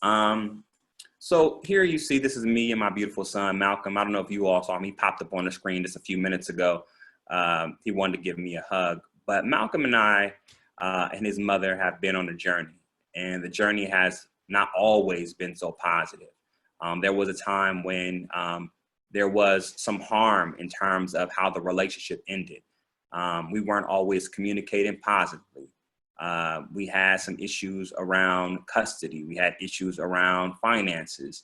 Um, so here you see, this is me and my beautiful son, Malcolm. I don't know if you all saw him. He popped up on the screen just a few minutes ago. He wanted to give me a hug. But Malcolm and I and his mother have been on a journey. And the journey has not always been so positive. There was a time when there was some harm in terms of how the relationship ended. We weren't always communicating positively. We had some issues around custody. We had issues around finances.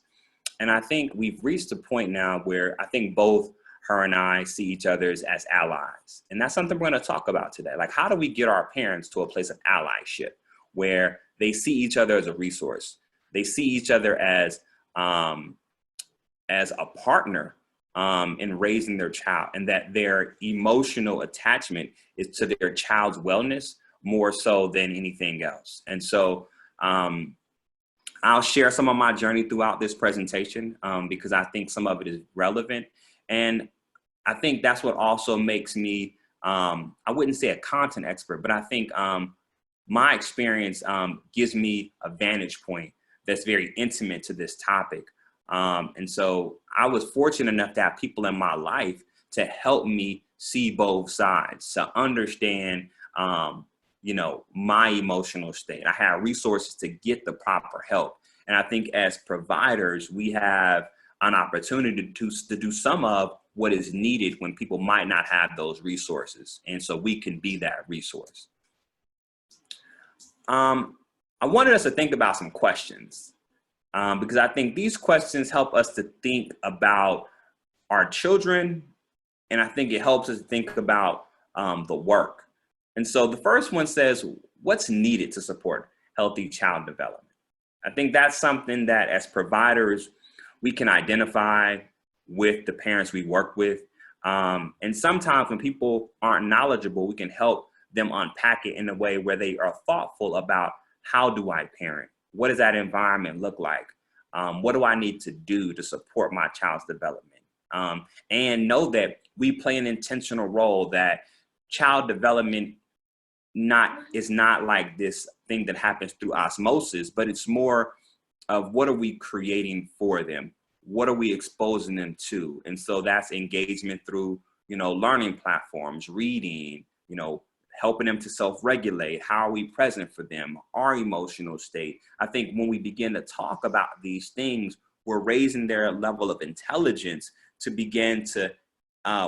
And I think we've reached a point now where I think both her and I see each other as allies. And that's something we're going to talk about today. Like, how do we get our parents to a place of allyship where they see each other as a resource? They see each other as a partner in raising their child, and that their emotional attachment is to their child's wellness more so than anything else. And so I'll share some of my journey throughout this presentation because I think some of it is relevant. And I think that's what also makes me, I wouldn't say a content expert, but I think my experience gives me a vantage point that's very intimate to this topic. And so I was fortunate enough to have people in my life to help me see both sides, to understand my emotional state. I had resources to get the proper help. And I think as providers, we have an opportunity to do some of what is needed when people might not have those resources. And so we can be that resource. I wanted us to think about some questions because I think these questions help us to think about our children. And I think it helps us think about the work. And so the first one says, what's needed to support healthy child development? I think that's something that as providers, we can identify with the parents we work with. And sometimes when people aren't knowledgeable, we can help them unpack it in a way where they are thoughtful about, how do I parent? What does that environment look like? What do I need to do to support my child's development? And know that we play an intentional role, that child development is not like this thing that happens through osmosis, but it's more of what are we creating for them? What are we exposing them to? And so that's engagement through, learning platforms, reading, helping them to self-regulate. How are we present for them? Our emotional state. I think when we begin to talk about these things, we're raising their level of intelligence to begin to,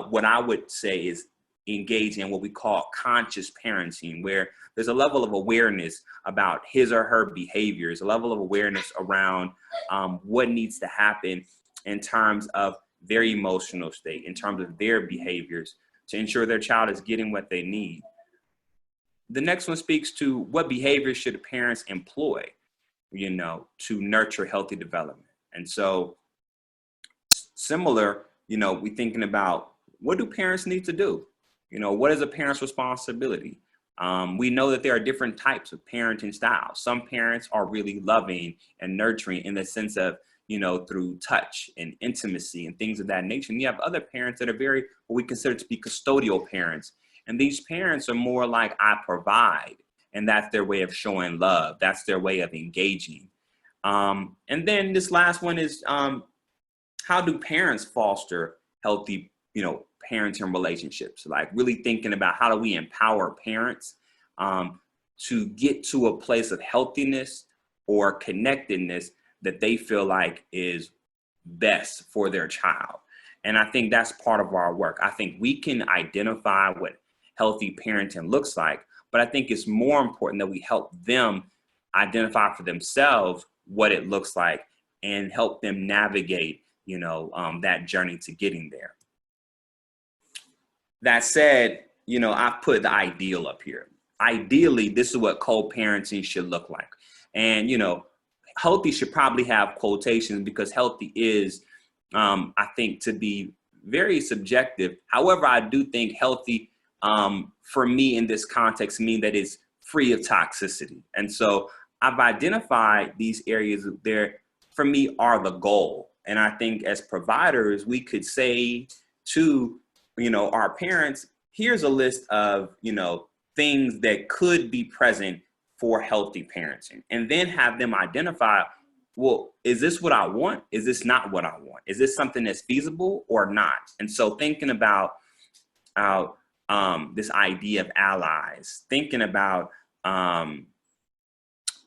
what I would say is, engage in what we call conscious parenting, where there's a level of awareness about his or her behaviors, a level of awareness around what needs to happen in terms of their emotional state, in terms of their behaviors, to ensure their child is getting what they need. The next one speaks to what behaviors should parents employ, to nurture healthy development. And so similar, we're thinking about, what do parents need to do? What is a parent's responsibility? We know that there are different types of parenting styles. Some parents are really loving and nurturing in the sense of, through touch and intimacy and things of that nature. And you have other parents that are very, what we consider to be custodial parents. And these parents are more like, I provide. And that's their way of showing love. That's their way of engaging. And then this last one is, how do parents foster healthy, parenting relationships? Like really thinking about, how do we empower parents to get to a place of healthiness or connectedness that they feel like is best for their child. And I think that's part of our work. I think we can identify what healthy parenting looks like, but I think it's more important that we help them identify for themselves what it looks like and help them navigate, that journey to getting there. That said, I've put the ideal up here. Ideally, this is what co-parenting should look like. And, healthy should probably have quotations because healthy is, I think, to be very subjective. However, I do think healthy, for me in this context, mean that it's free of toxicity. And so I've identified these areas there, for me, are the goal. And I think as providers, we could say to, our parents, here's a list of, things that could be present for healthy parenting, and then have them identify well, is this what I want? Is this not what I want? Is this something that's feasible or not? And so thinking about this idea of allies, thinking about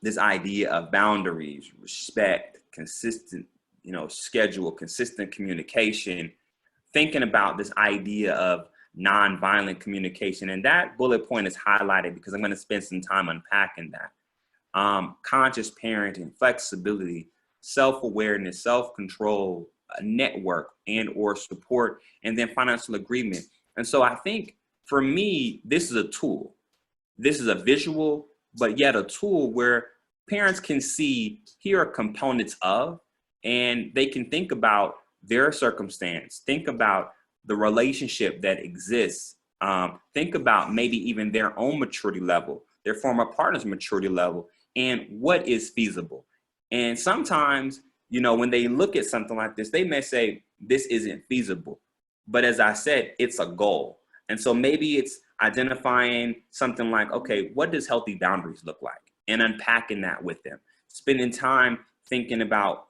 this idea of boundaries, respect, consistent, schedule, consistent communication, thinking about this idea of nonviolent communication. And that bullet point is highlighted because I'm going to spend some time unpacking that. Conscious parenting, flexibility, self-awareness, self-control, a network and or support, and then financial agreement. And so I think for me, this is a tool. This is a visual, but yet a tool where parents can see, here are components of, and they can think about their circumstance, think about the relationship that exists, think about maybe even their own maturity level, their former partner's maturity level, and what is feasible. And sometimes, when they look at something like this, they may say, this isn't feasible. But as I said, it's a goal. And so maybe it's identifying something like, okay, what does healthy boundaries look like? And unpacking that with them, spending time thinking about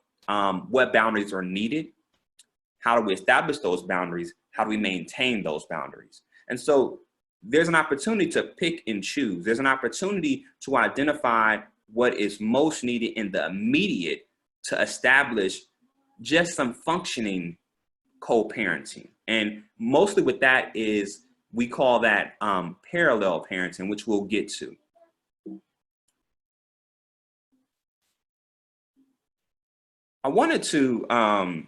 what boundaries are needed, how do we establish those boundaries, how do we maintain those boundaries? And so there's an opportunity to pick and choose. There's an opportunity to identify what is most needed in the immediate to establish just some functioning co-parenting. And mostly with that is, we call that parallel parenting, which we'll get to. I wanted to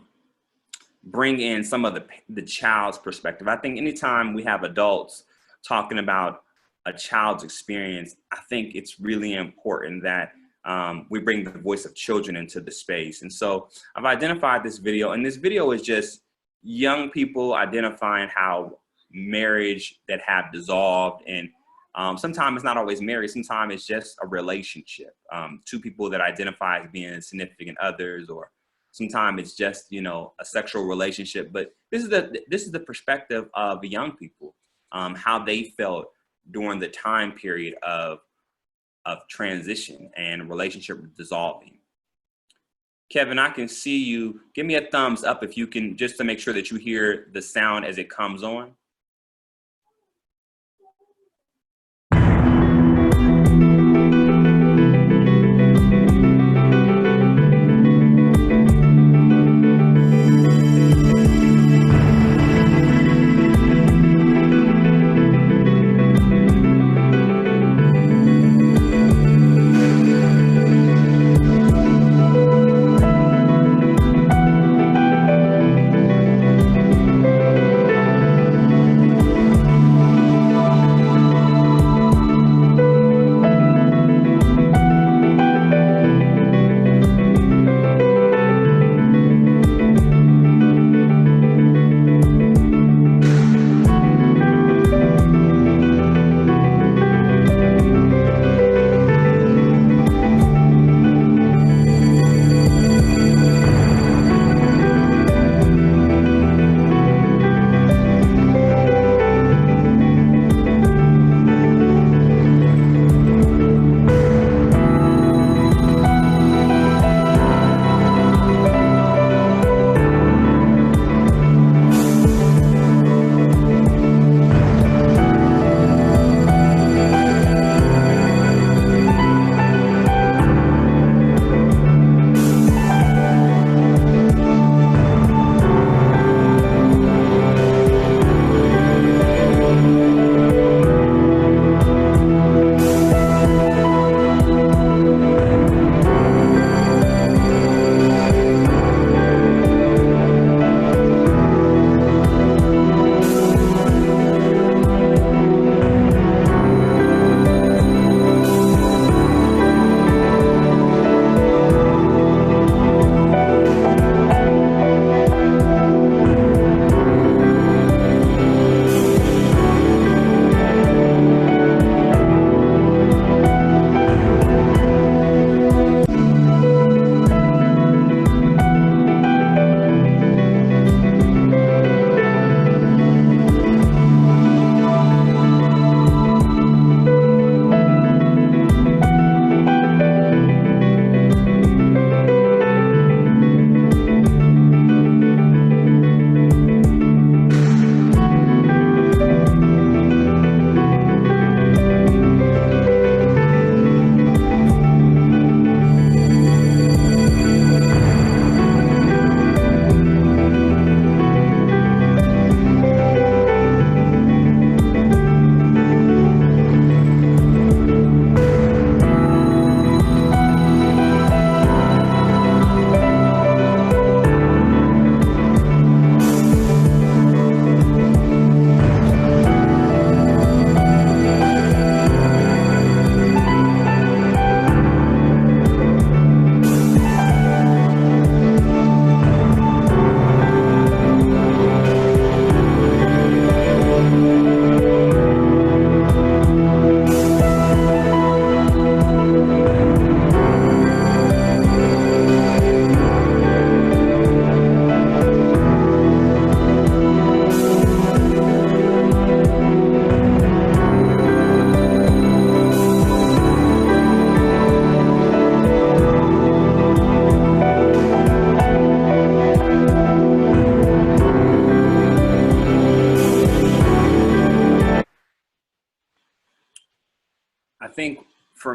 bring in some of the child's perspective. I think anytime we have adults talking about a child's experience, I think it's really important that we bring the voice of children into the space. And so I've identified this video, and this video is just young people identifying how marriage that have dissolved, and sometimes it's not always marriage, sometimes it's just a relationship, two people that identify as being significant others, or sometimes it's just a sexual relationship. But this is the perspective of the young people, how they felt during the time period of transition and relationship dissolving. Kevin, I can see you. Give me a thumbs up if you can, just to make sure that you hear the sound as it comes on.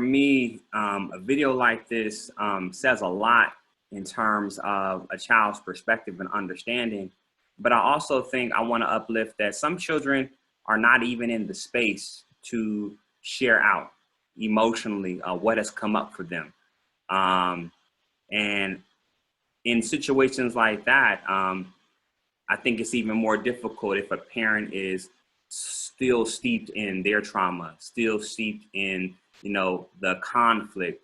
me, a video like this says a lot in terms of a child's perspective and understanding. But I also think I want to uplift that some children are not even in the space to share out emotionally what has come up for them. And in situations like that, I think it's even more difficult if a parent is still steeped in their trauma, still steeped in, the conflict.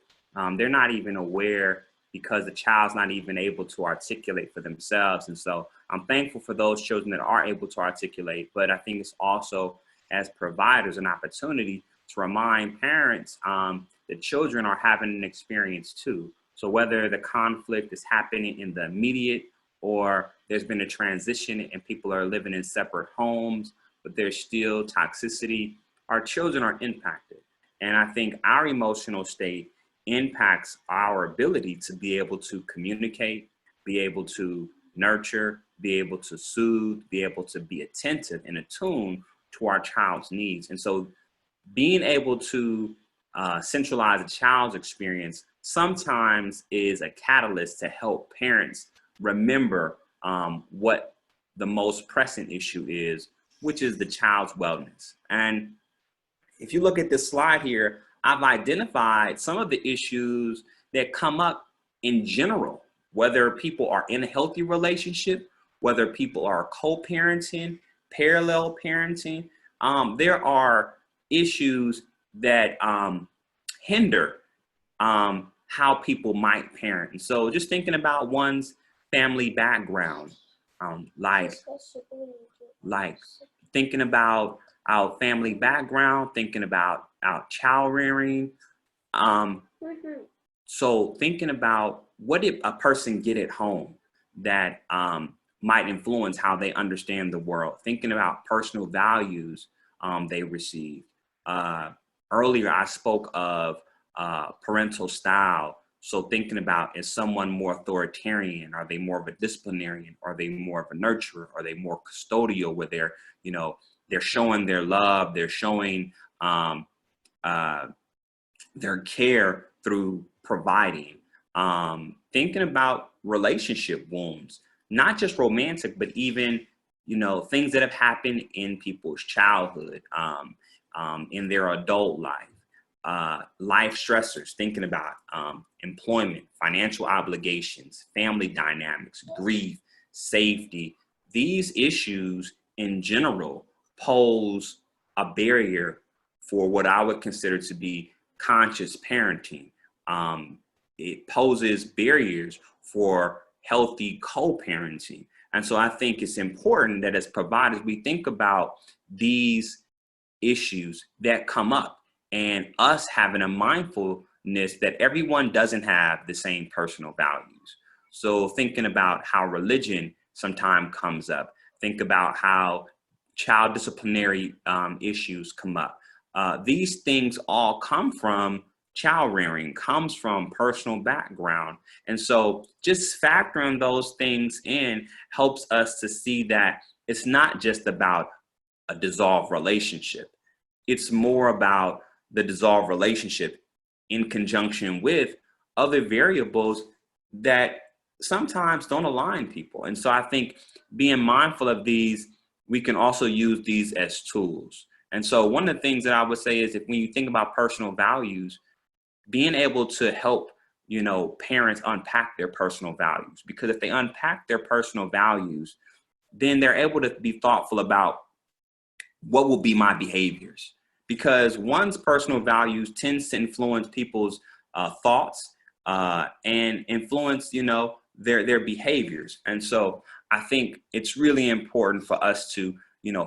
They're not even aware because the child's not even able to articulate for themselves. And so I'm thankful for those children that are able to articulate, but I think it's also, as providers, an opportunity to remind parents that children are having an experience too. So whether the conflict is happening in the immediate, or there's been a transition and people are living in separate homes, but there's still toxicity, our children are impacted. And I think our emotional state impacts our ability to be able to communicate, be able to nurture, be able to soothe, be able to be attentive and attuned to our child's needs. And so being able to centralize a child's experience sometimes is a catalyst to help parents remember what the most pressing issue is, which is the child's wellness. And if you look at this slide here, I've identified some of the issues that come up in general, whether people are in a healthy relationship, whether people are co-parenting, parallel parenting. There are issues that hinder how people might parent. And so just thinking about one's family background, like thinking about our family background, thinking about our child rearing. So thinking about what did a person get at home that might influence how they understand the world, thinking about personal values they received. Earlier, I spoke of parental style. So thinking about, is someone more authoritarian? Are they more of a disciplinarian? Are they more of a nurturer? Are they more custodial, where they're, they're showing their love, they're showing their care through providing? Thinking about relationship wounds, not just romantic, but even, things that have happened in people's childhood, in their adult life. Life stressors, thinking about employment, financial obligations, family dynamics, grief, safety. These issues in general pose a barrier for what I would consider to be conscious parenting. It poses barriers for healthy co-parenting. And so I think it's important that as providers, we think about these issues that come up, and us having a mindfulness that everyone doesn't have the same personal values. So thinking about how religion sometimes comes up, think about how child disciplinary issues come up. These things all come from child rearing, comes from personal background. And so just factoring those things in helps us to see that it's not just about a dissolved relationship. It's more about the dissolved relationship in conjunction with other variables that sometimes don't align people. And so I think being mindful of these, we can also use these as tools. And so one of the things that I would say is, if when you think about personal values, being able to help, parents unpack their personal values, because if they unpack their personal values, then they're able to be thoughtful about what will be my behaviors. Because one's personal values tends to influence people's thoughts and influence, their behaviors. And so I think it's really important for us to,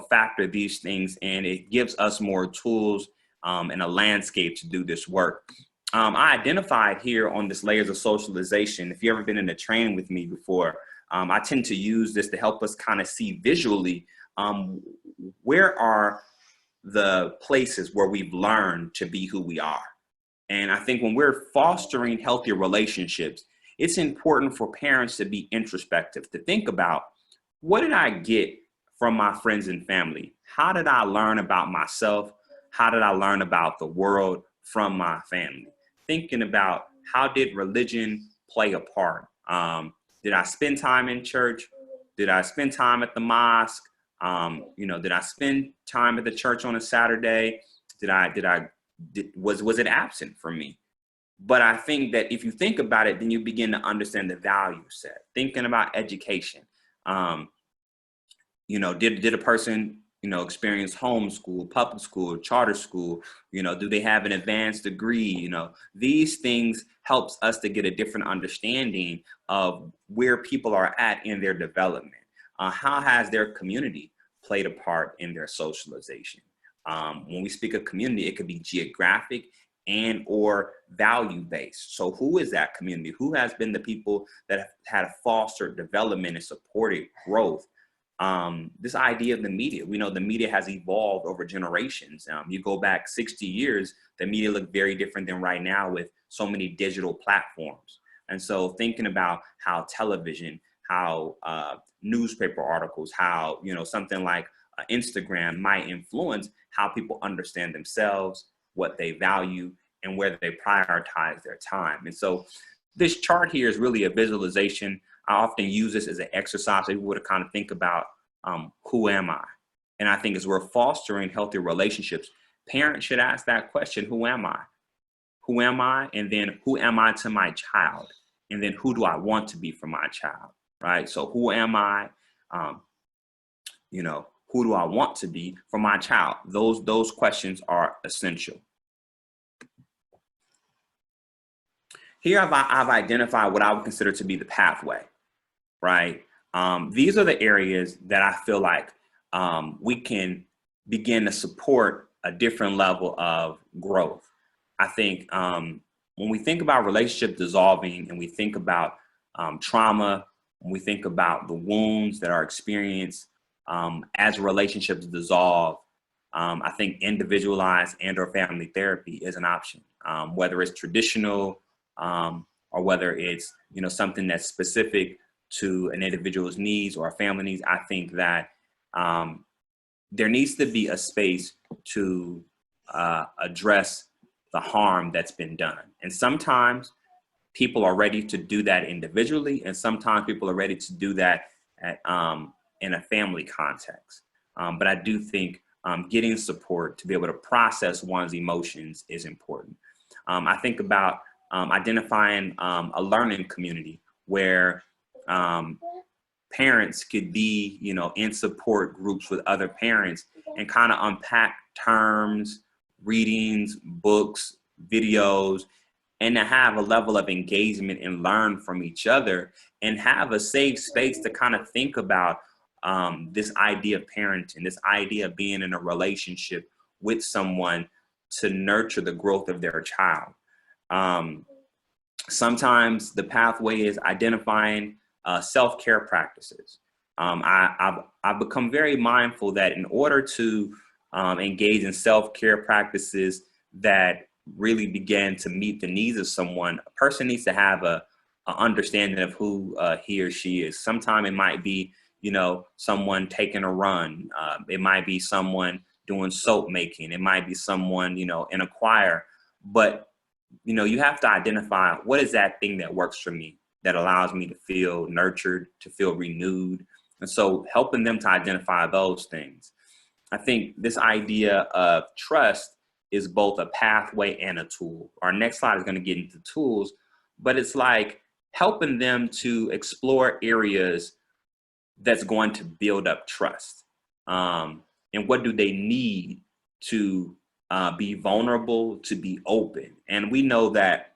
factor these things in. It gives us more tools and a landscape to do this work. I identified here on this layers of socialization. If you've ever been in a training with me before, I tend to use this to help us kind of see visually where are the places where we've learned to be who we are. And I think when we're fostering healthier relationships, it's important for parents to be introspective, to think about, what did I get from my friends and family? How did I learn about myself? How did I learn about the world from my family. Thinking about, how did religion play a part? Did I spend time in church? Did I spend time at the mosque? Did I spend time at the church on a Saturday? Was it absent from me? But I think that if you think about it, then you begin to understand the value set. Thinking about education. Did a person, experience homeschool, public school, charter school? Do they have an advanced degree? These things helps us to get a different understanding of where people are at in their development. How has their community played a part in their socialization? When we speak of community, it could be geographic and or value-based. So who is that community? Who has been the people that have fostered development and supported growth? This idea of the media, we know the media has evolved over generations. You go back 60 years, the media looked very different than right now with so many digital platforms. And so thinking about how television, how newspaper articles, how, something like Instagram might influence how people understand themselves, what they value, and where they prioritize their time. And so this chart here is really a visualization. I often use this as an exercise. People would kind of think about, who am I? And I think as we're fostering healthy relationships, parents should ask that question, who am I? Who am I? And then who am I to my child? And then who do I want to be for my child, right? So who am I? Who do I want to be for my child? Those questions are essential. Here I've identified what I would consider to be the pathway, right? These are the areas that I feel like we can begin to support a different level of growth. I think when we think about relationships dissolving and we think about trauma, when we think about the wounds that are experienced as relationships dissolve, I think individualized and or family therapy is an option, whether it's traditional or whether it's, something that's specific to an individual's needs or a family needs. I think that there needs to be a space to address the harm that's been done. And sometimes people are ready to do that individually, and sometimes people are ready to do that in a family context. But I do think getting support to be able to process one's emotions is important. I think about identifying a learning community where parents could be, in support groups with other parents and kind of unpack terms, readings, books, videos, and to have a level of engagement and learn from each other and have a safe space to kind of think about this idea of parenting, this idea of being in a relationship with someone to nurture the growth of their child. Sometimes the pathway is identifying self-care practices. I've become very mindful that in order to engage in self-care practices that really begin to meet the needs of someone, a person needs to have a understanding of who he or she is. Sometimes it might be, someone taking a run. It might be someone doing soap making. It might be someone, in a choir. But, you have to identify what is that thing that works for me, that allows me to feel nurtured, to feel renewed. And so helping them to identify those things. I think this idea of trust is both a pathway and a tool. Our next slide is going to get into tools, but it's like helping them to explore areas that's going to build up trust. And what do they need to be vulnerable, to be open? And we know that,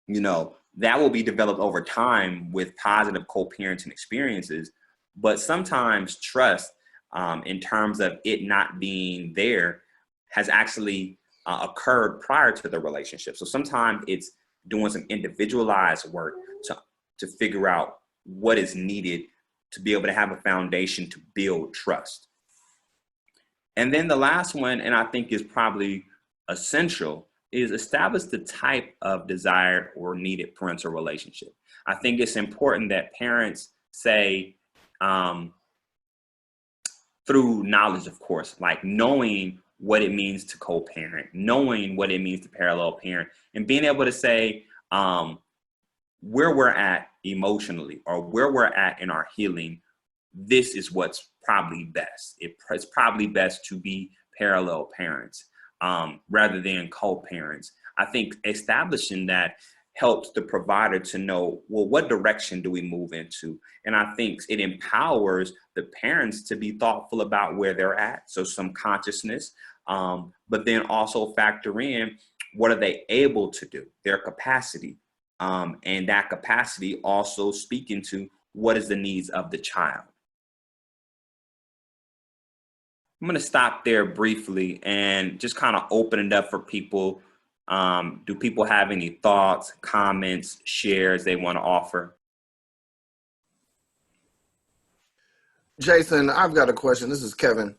that will be developed over time with positive co-parenting experiences. But sometimes trust, in terms of it not being there, has actually occurred prior to the relationship. So sometimes it's doing some individualized work to figure out what is needed to be able to have a foundation to build trust. And then the last one, and I think is probably essential, is establish the type of desired or needed parental relationship. I think it's important that parents say, through knowledge, of course, like knowing what it means to co-parent, knowing what it means to parallel parent, and being able to say where we're at emotionally or where we're at in our healing, this is what's probably best. It's probably best to be parallel parents rather than co-parents. I think establishing that helps the provider to know, well, what direction do we move into? And I think it empowers the parents to be thoughtful about where they're at. So some consciousness, but then also factor in what are they able to do, their capacity. And that capacity also speaking to what is the needs of the child. I'm going to stop there briefly and just kind of open it up for people. Do people have any thoughts, comments, shares they want to offer? Jason, I've got a question. This is Kevin.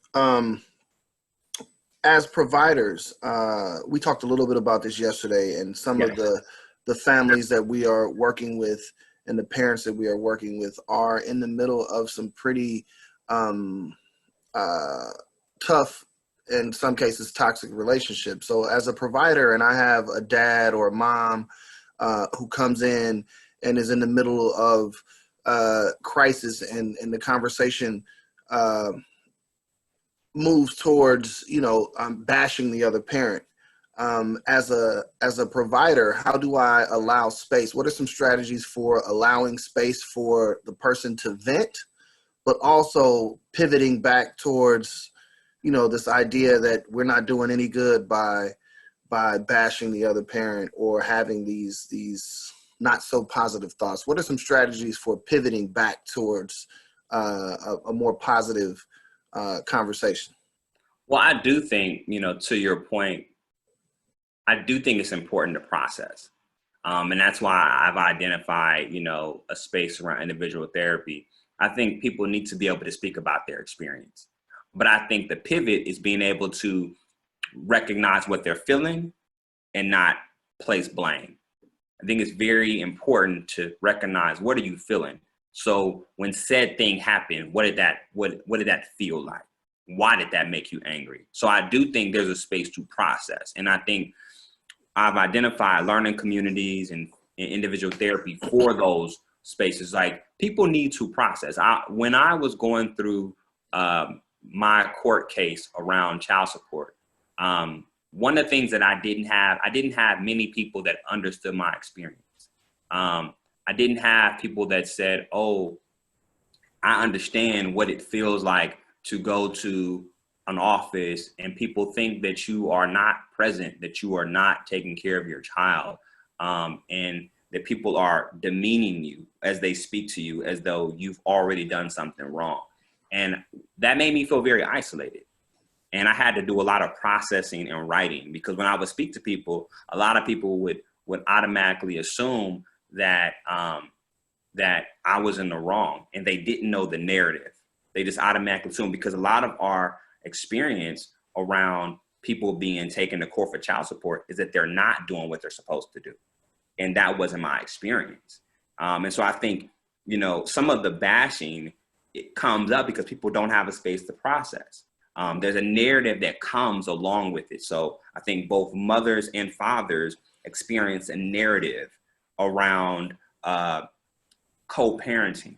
As providers, we talked a little bit about this yesterday, and some of the families that we are working with and the parents that we are working with are in the middle of some pretty tough, in some cases, toxic relationships. So as a provider, and I have a dad or a mom who comes in and is in the middle of crisis, and the conversation moves towards, bashing the other parent. As a provider, how do I allow space? What are some strategies for allowing space for the person to vent, but also pivoting back towards, this idea that we're not doing any good by bashing the other parent or having these not so positive thoughts? What are some strategies for pivoting back towards a more positive conversation? Well, I do think, to your point, I do think it's important to process. And that's why I've identified, a space around individual therapy. I think people need to be able to speak about their experience. But I think the pivot is being able to recognize what they're feeling and not place blame. I think it's very important to recognize, what are you feeling? So when said thing happened, what did that feel like? Why did that make you angry? So I do think there's a space to process. And I think I've identified learning communities and individual therapy for those spaces. Like, people need to process. When I was going through my court case around child support, one of the things that I didn't have many people that understood my experience. I didn't have people that said, oh, I understand what it feels like to go to an office and people think that you are not present, that you are not taking care of your child, and that people are demeaning you as they speak to you as though you've already done something wrong. And that made me feel very isolated. And I had to do a lot of processing and writing, because when I would speak to people, a lot of people would automatically assume that that I was in the wrong, and they didn't know the narrative. They just automatically assumed, because a lot of our experience around people being taken to court for child support is that they're not doing what they're supposed to do. And that wasn't my experience. And so I think, some of the bashing, it comes up because people don't have a space to process. There's a narrative that comes along with it. So I think both mothers and fathers experience a narrative around co-parenting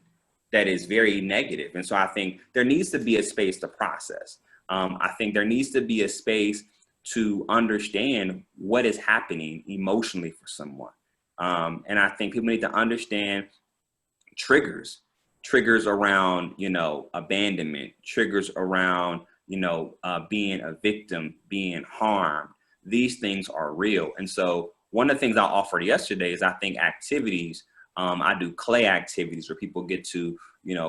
that is very negative. And so I think there needs to be a space to process. I think there needs to be a space to understand what is happening emotionally for someone. And I think people need to understand triggers around, abandonment, triggers around, being a victim, being harmed. These things are real. And so one of the things I offered yesterday is, I think, activities. I do clay activities where people get to,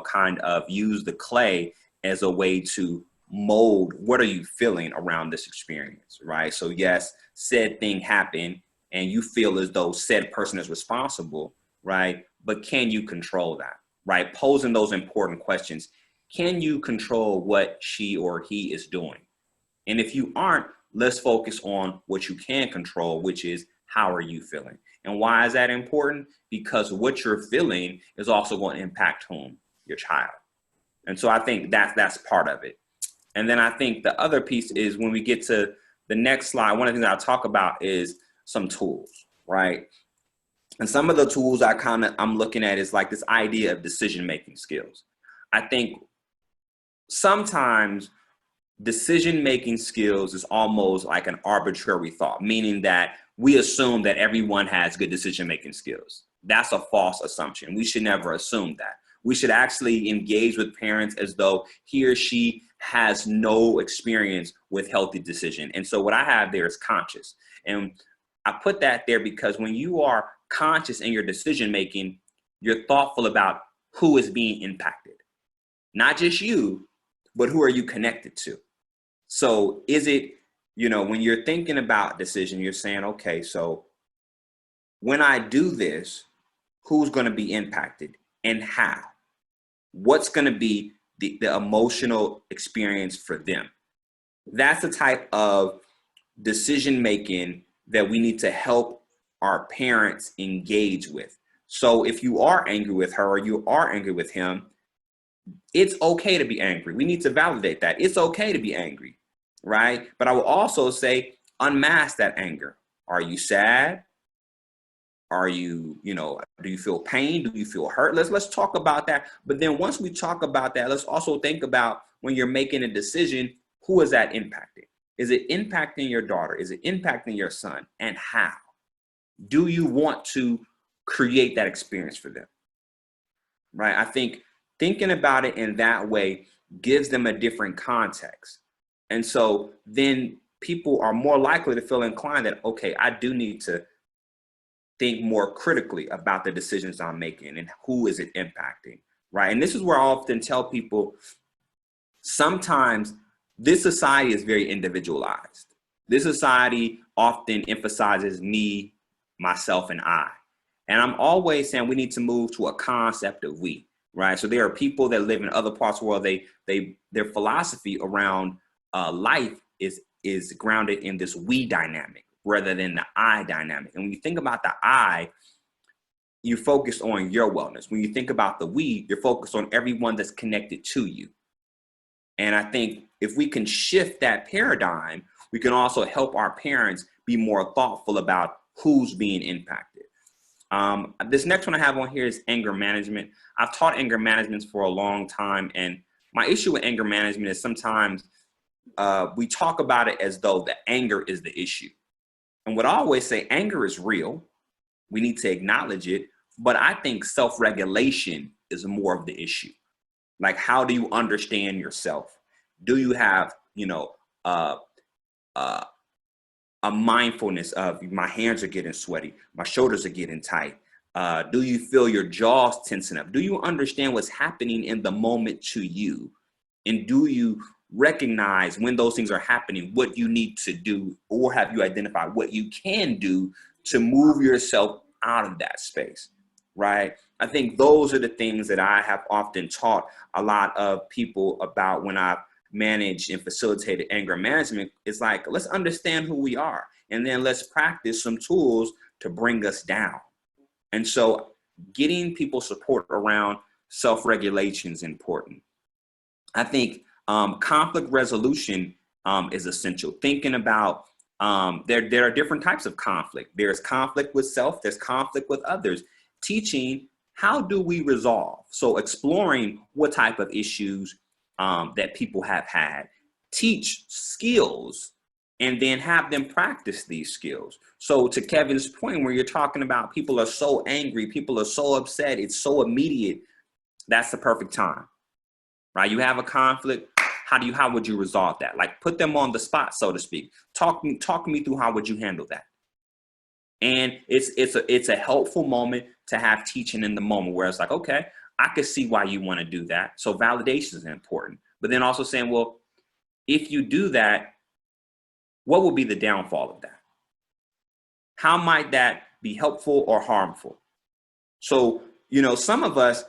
kind of use the clay as a way to mold, what are you feeling around this experience, right? So yes, said thing happened and you feel as though said person is responsible, right? But can you control that, right? Posing those important questions. Can you control what she or he is doing? And if you aren't, let's focus on what you can control, which is, how are you feeling? And why is that important? Because what you're feeling is also going to impact whom? Your child. And so I think that's part of it. And then I think the other piece is when we get to the next slide, one of the things I'll talk about is some tools, right? And some of the tools I'm looking at is like this idea of decision-making skills. I think sometimes decision-making skills is almost like an arbitrary thought, meaning that we assume that everyone has good decision-making skills. That's a false assumption. We should never assume that. We should actually engage with parents as though he or she has no experience with healthy decision. And so what I have there is conscious. And I put that there because when you are conscious in your decision-making, you're thoughtful about who is being impacted. Not just you, but who are you connected to? So is it, when you're thinking about decision, you're saying, okay, so when I do this, who's going to be impacted and how? What's going to be the emotional experience for them? That's the type of decision making that we need to help our parents engage with. So if you are angry with her or you are angry with him, it's okay to be angry. We need to validate that. It's okay to be angry, right? But I will also say, unmask that anger. Are you sad? Are you, do you feel pain? Do you feel hurt? Let's talk about that. But then once we talk about that, let's also think about when you're making a decision, who is that impacting? Is it impacting your daughter? Is it impacting your son? And how? Do you want to create that experience for them? Right? I think thinking about it in that way gives them a different context. And so then people are more likely to feel inclined that, okay, I do need to think more critically about the decisions I'm making and who is it impacting, right? And this is where I often tell people, sometimes this society is very individualized. This society often emphasizes me, myself, and I. And I'm always saying we need to move to a concept of we, right? So there are people that live in other parts of the world, their philosophy around life is grounded in this we dynamic rather than the I dynamic. And when you think about the I, you focus on your wellness. When you think about the we, you're focused on everyone that's connected to you. And I think if we can shift that paradigm, we can also help our parents be more thoughtful about who's being impacted. This next one I have on here is anger management. I've taught anger management for a long time. And my issue with anger management is sometimes we talk about it as though the anger is the issue. And what I always say, anger is real. We need to acknowledge it. But I think self-regulation is more of the issue. Like, how do you understand yourself? Do you have, a mindfulness of my hands are getting sweaty, my shoulders are getting tight? Do you feel your jaws tensing up? Do you understand what's happening in the moment to you? And do you recognize when those things are happening, what you need to do, or have you identified what you can do to move yourself out of that space, right? I think those are the things that I have often taught a lot of people about when I've managed and facilitated anger management. It's like, let's understand who we are, and then let's practice some tools to bring us down. And so getting people support around self-regulation is important. I think conflict resolution is essential. Thinking about there are different types of conflict. There's conflict with self, there's conflict with others. Teaching, how do we resolve? So exploring what type of issues that people have had. Teach skills and then have them practice these skills. So to Kevin's point, where you're talking about people are so angry, people are so upset, it's so immediate, that's the perfect time, right? You have a conflict, how would you resolve that? Like, put them on the spot, so to speak. Talk me through, how would you handle that? And it's a helpful moment to have teaching in the moment where it's like, okay, I could see why you want to do that. So validation is important. But then also saying, well, if you do that, what will be the downfall of that? How might that be helpful or harmful? So, some of us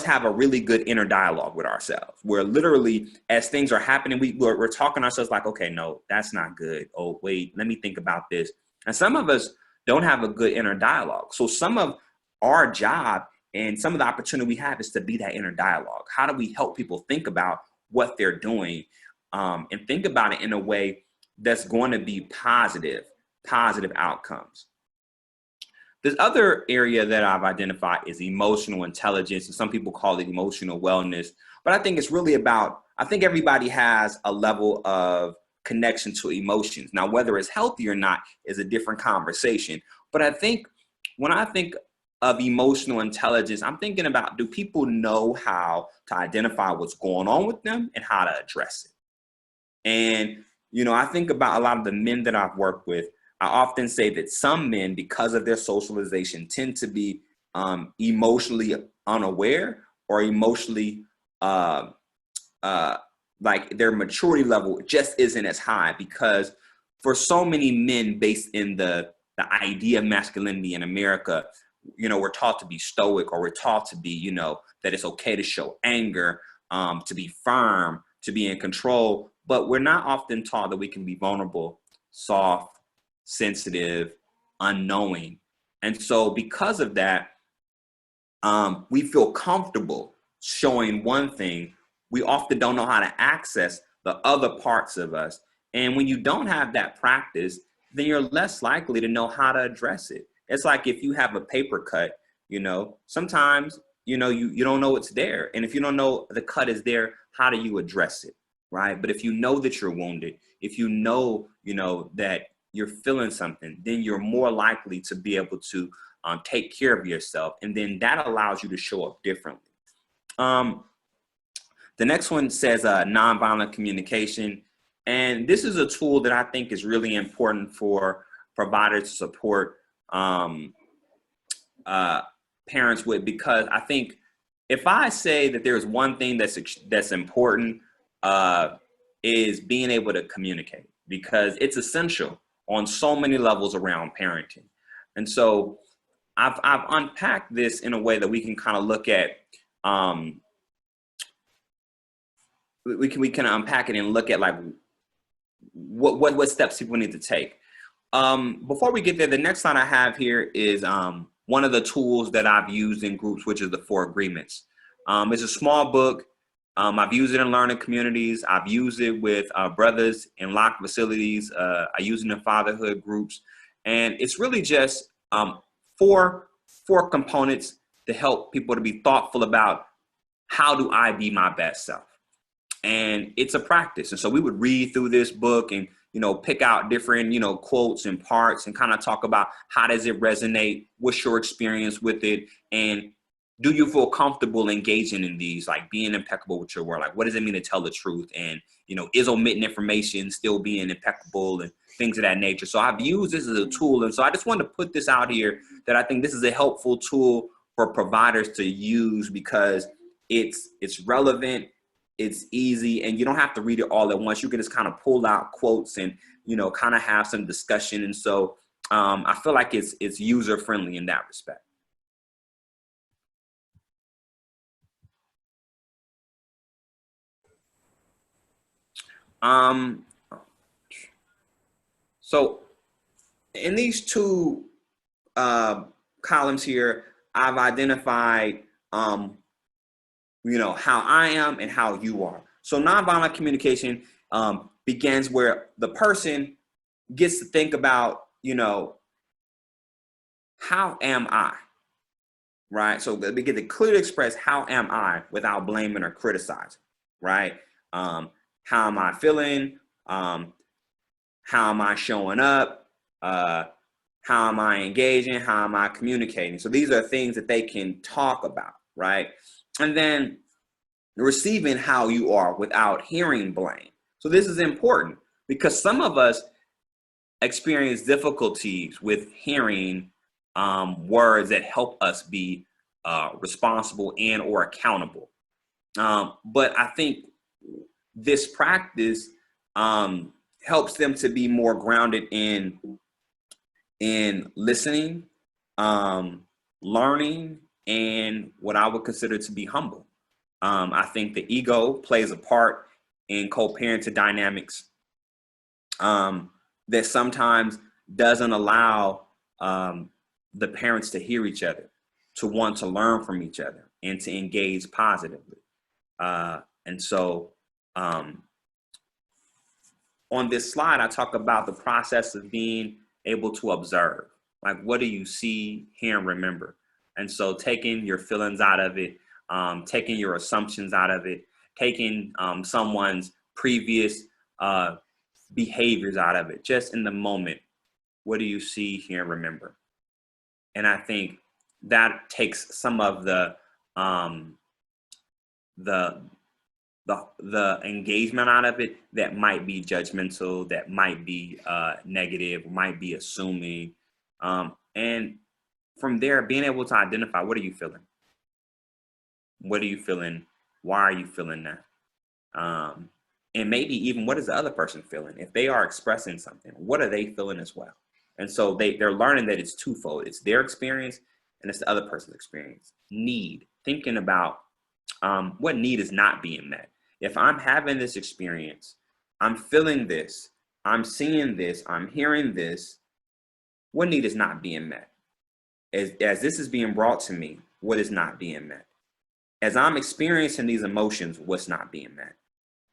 have a really good inner dialogue with ourselves, where literally as things are happening, we're talking to ourselves like, okay, no, that's not good. Oh, wait, let me think about this. And some of us don't have a good inner dialogue. So some of our job and some of the opportunity we have is to be that inner dialogue. How do we help people think about what they're doing, and think about it in a way that's going to be positive outcomes. This other area that I've identified is emotional intelligence, and some people call it emotional wellness. But I think it's really about, I think everybody has a level of connection to emotions. Now, whether it's healthy or not is a different conversation. But I think when I think of emotional intelligence, I'm thinking about, do people know how to identify what's going on with them and how to address it? And, I think about a lot of the men that I've worked with. I often say that some men, because of their socialization, tend to be emotionally unaware, or emotionally like their maturity level just isn't as high, because for so many men, based in the idea of masculinity in America, we're taught to be stoic, or we're taught to be, that it's okay to show anger, to be firm, to be in control. But we're not often taught that we can be vulnerable, soft, sensitive, unknowing. And so because of that, we feel comfortable showing one thing. We often don't know how to access the other parts of us. And when you don't have that practice, then you're less likely to know how to address it. It's like if you have a paper cut, sometimes, you don't know it's there. And if you don't know the cut is there, how do you address it? Right? But if you know that you're wounded, if you know, that you're feeling something, then you're more likely to be able to take care of yourself. And then that allows you to show up differently. The next one says nonviolent communication. And this is a tool that I think is really important for providers to support parents with, because I think if I say that there's one thing that's important, is being able to communicate, because it's essential on so many levels around parenting. And so I've unpacked this in a way that we can kind of look at, we can unpack it and look at like what steps people need to take. Before we get there, the next slide I have here is one of the tools that I've used in groups, which is the 4 Agreements. It's a small book. I've used it in learning communities. I've used it with brothers in locked facilities. I use it in fatherhood groups. And it's really just 4 components to help people to be thoughtful about, how do I be my best self? And it's a practice. And so we would read through this book and, pick out different, quotes and parts, and kind of talk about, how does it resonate? What's your experience with it? And do you feel comfortable engaging in these, like being impeccable with your word? Like, what does it mean to tell the truth? And, is omitting information still being impeccable, and things of that nature? So I've used this as a tool. And so I just wanted to put this out here, that I think this is a helpful tool for providers to use, because it's relevant, it's easy, and you don't have to read it all at once. You can just kind of pull out quotes and, kind of have some discussion. And so I feel like it's user friendly in that respect. So in these 2 columns here, I've identified, how I am and how you are. So nonviolent communication begins where the person gets to think about, how am I? Right? So they get to clearly express, how am I, without blaming or criticizing, right? How am I feeling? How am I showing up? How am I engaging? How am I communicating? So these are things that they can talk about, right? And then receiving how you are without hearing blame. So this is important, because some of us experience difficulties with hearing words that help us be responsible and or accountable. But I think this practice helps them to be more grounded in listening, learning, and what I would consider to be humble. I think the ego plays a part in co-parenting dynamics that sometimes doesn't allow the parents to hear each other, to want to learn from each other, and to engage positively. And so Um, on this slide, I talk about the process of being able to observe. Like, what do you see, hear, and remember? And so taking your feelings out of it, taking your assumptions out of it, taking someone's previous behaviors out of it, just in the moment, what do you see, hear, and remember? And I think that takes some of um, the the engagement out of it that might be judgmental, that might be negative, might be assuming, and from there, being able to identify, what are you feeling? What are you feeling? Why are you feeling that? And maybe even, what is the other person feeling? If they are expressing something, what are they feeling as well? And so they're learning that it's twofold. It's their experience and it's the other person's experience. Need, thinking about what need is not being met. If I'm having this experience, I'm feeling this, I'm seeing this, I'm hearing this, what need is not being met? As this is being brought to me, what is not being met? As I'm experiencing these emotions, what's not being met?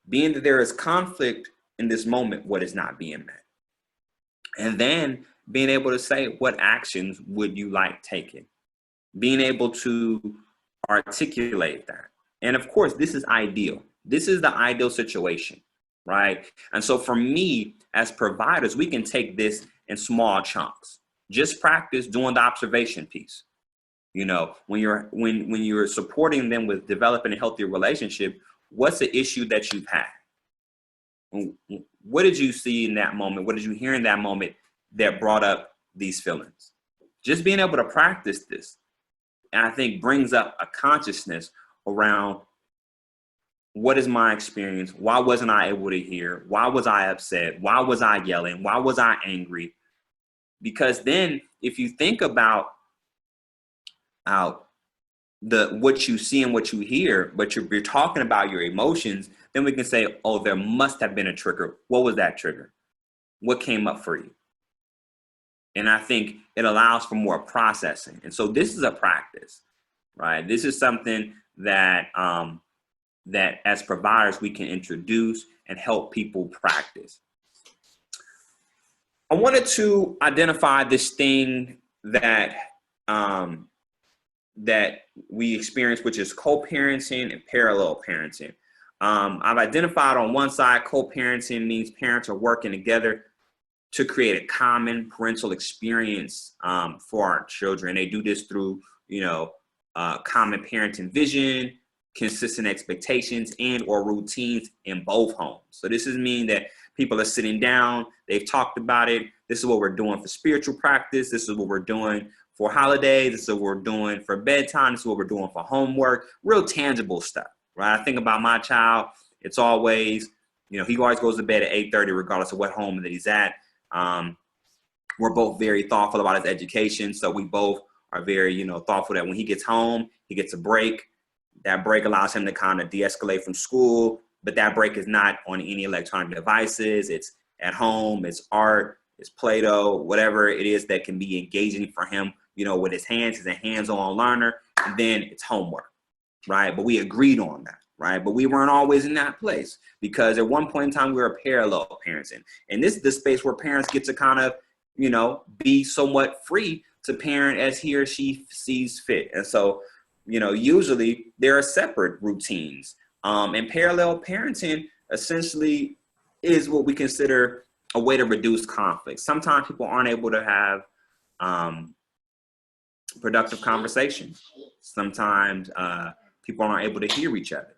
Being that there is conflict in this moment, what is not being met? And then being able to say, what actions would you like taken? Being able to articulate that. And of course, this is ideal. This is the ideal situation, right? And so for me, as providers, we can take this in small chunks. Just practice doing the observation piece. You know, when you're supporting them with developing a healthy relationship, what's the issue that you've had? What did you see in that moment? What did you hear in that moment that brought up these feelings? Just being able to practice this, and I think brings up a consciousness around, what is my experience? Why wasn't I able to hear? Why was I upset? Why was I yelling? Why was I angry? Because then if you think about what you see and what you hear, but you're talking about your emotions, then we can say, oh, there must have been a trigger. What was that trigger? What came up for you? And I think it allows for more processing. And so this is a practice, right? This is something that that as providers we can introduce and help people practice. I wanted to identify this thing that that we experience, which is co-parenting and parallel parenting. I've identified on one side, co-parenting means parents are working together to create a common parental experience for our children. They do this through, common parenting vision, consistent expectations, and or routines in both homes. So this is mean that people are sitting down, they've talked about it. This is what we're doing for spiritual practice. This is what we're doing for holidays. This is what we're doing for bedtime. This is what we're doing for homework, real tangible stuff, right? I think about my child. It's always, he always goes to bed at 8:30, regardless of what home that he's at. We're both very thoughtful about his education. So we both are very, thoughtful that when he gets home, he gets a break. That break allows him to kind of de-escalate from school, but that break is not on any electronic devices. It's at home, it's art, it's Play-Doh, whatever it is that can be engaging for him, with his hands. He's a hands-on learner, and then it's homework, right? But we agreed on that, right? But we weren't always in that place, because at one point in time, we were parallel parenting. And this is the space where parents get to kind of, be somewhat free to parent as he or she sees fit. And so, usually there are separate routines. And parallel parenting essentially is what we consider a way to reduce conflict. Sometimes people aren't able to have productive conversations. Sometimes people aren't able to hear each other.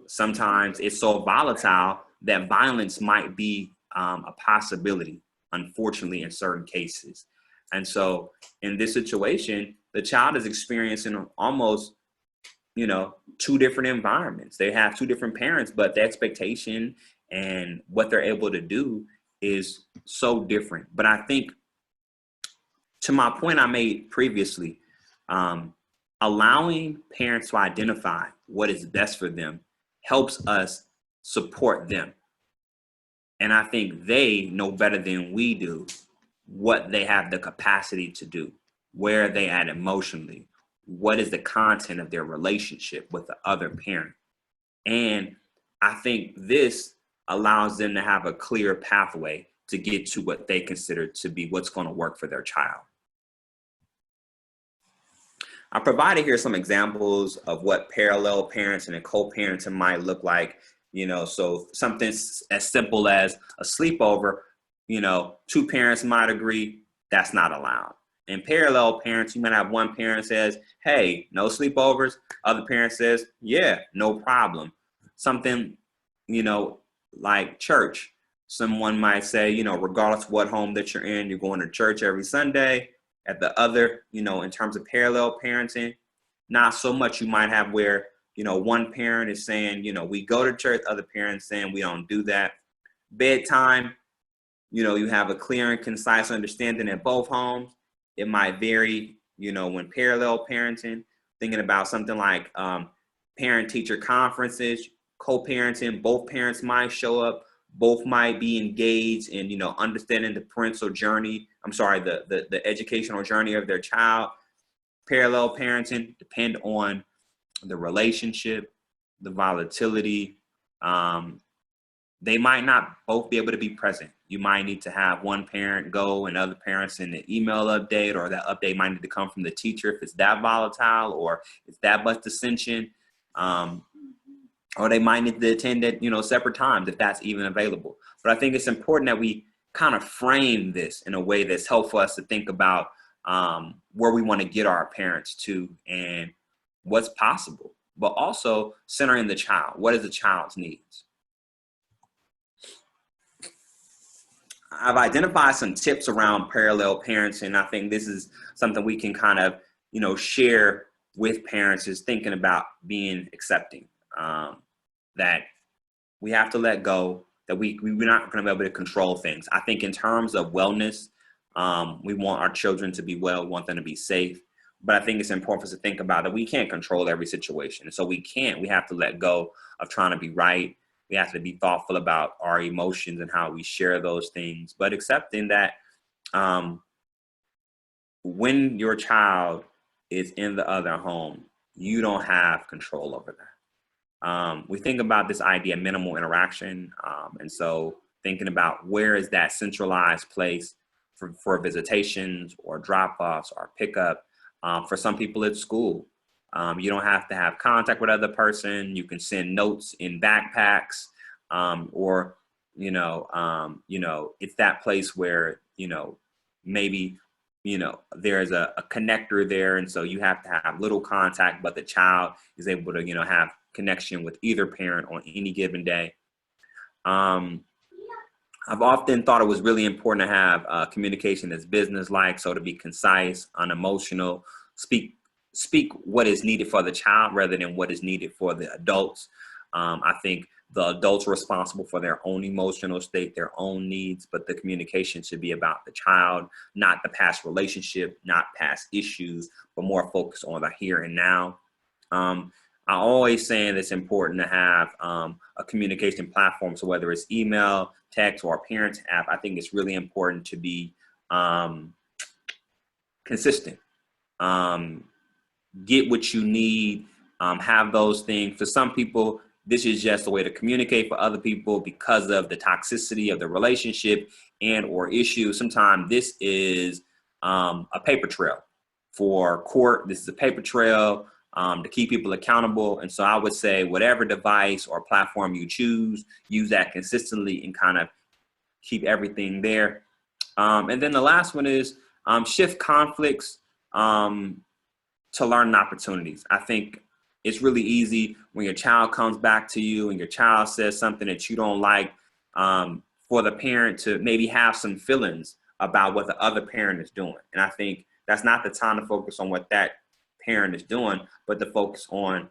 Sometimes it's so volatile that violence might be a possibility, unfortunately, in certain cases. And so in this situation, the child is experiencing almost, two different environments. They have two different parents, but the expectation and what they're able to do is so different. But I think, to my point I made previously, allowing parents to identify what is best for them helps us support them. And I think they know better than we do what they have the capacity to do, where are they at emotionally, what is the content of their relationship with the other parent. And I think this allows them to have a clear pathway to get to what they consider to be what's going to work for their child. I provided here some examples of what parallel parenting and co-parenting might look like. So something as simple as a sleepover, two parents might agree that's not allowed. In parallel parents, you might have one parent says, hey, no sleepovers. Other parent says, yeah, no problem. Something, like church. Someone might say, regardless of what home that you're in, you're going to church every Sunday. At the other, in terms of parallel parenting, not so much. You might have where, one parent is saying, we go to church, other parents saying we don't do that. Bedtime, you have a clear and concise understanding in both homes. It might vary, when parallel parenting, thinking about something like parent-teacher conferences, co-parenting, both parents might show up, both might be engaged in, understanding the parental journey. The educational journey of their child. Parallel parenting depend on the relationship, the volatility. They might not both be able to be present. You might need to have one parent go and other parents send an email update, or that update might need to come from the teacher if it's that volatile or it's that much dissension. Or they might need to attend at, separate times if that's even available. But I think it's important that we kind of frame this in a way that's helpful us to think about where we want to get our parents to and what's possible, but also centering the child. What is the child's needs? I've identified some tips around parallel parenting. I think this is something we can kind of, share with parents, is thinking about being accepting, that we have to let go, that we're not going to be able to control things. I think in terms of wellness, we want our children to be well, we want them to be safe. But I think it's important for us to think about that we can't control every situation. And so we have to let go of trying to be right. We have to be thoughtful about our emotions and how we share those things, but accepting that when your child is in the other home, you don't have control over that. We think about this idea of minimal interaction. And so thinking about where is that centralized place for visitations or drop-offs or pickup. For some people, it's school. You don't have to have contact with other person. You can send notes in backpacks, or it's that place where maybe there's a connector there, and so you have to have little contact, but the child is able to have connection with either parent on any given day. I've often thought it was really important to have communication that's business-like, so to be concise, unemotional, speak what is needed for the child rather than what is needed for the adults. I think the adults are responsible for their own emotional state, their own needs, but the communication should be about the child, not the past relationship, not past issues, but more focused on the here and now. I always saying it's important to have a communication platform. So whether it's email, text, or a parent app, I think it's really important to be consistent. Get what you need, have those things. For some people, this is just a way to communicate. For other people, because of the toxicity of the relationship and or issue, sometimes this is a paper trail. For court, this is a paper trail to keep people accountable. And so I would say whatever device or platform you choose, use that consistently and kind of keep everything there. And then the last one is shift conflicts to learning opportunities. I think it's really easy when your child comes back to you and your child says something that you don't like, for the parent to maybe have some feelings about what the other parent is doing. And I think that's not the time to focus on what that parent is doing, but to focus on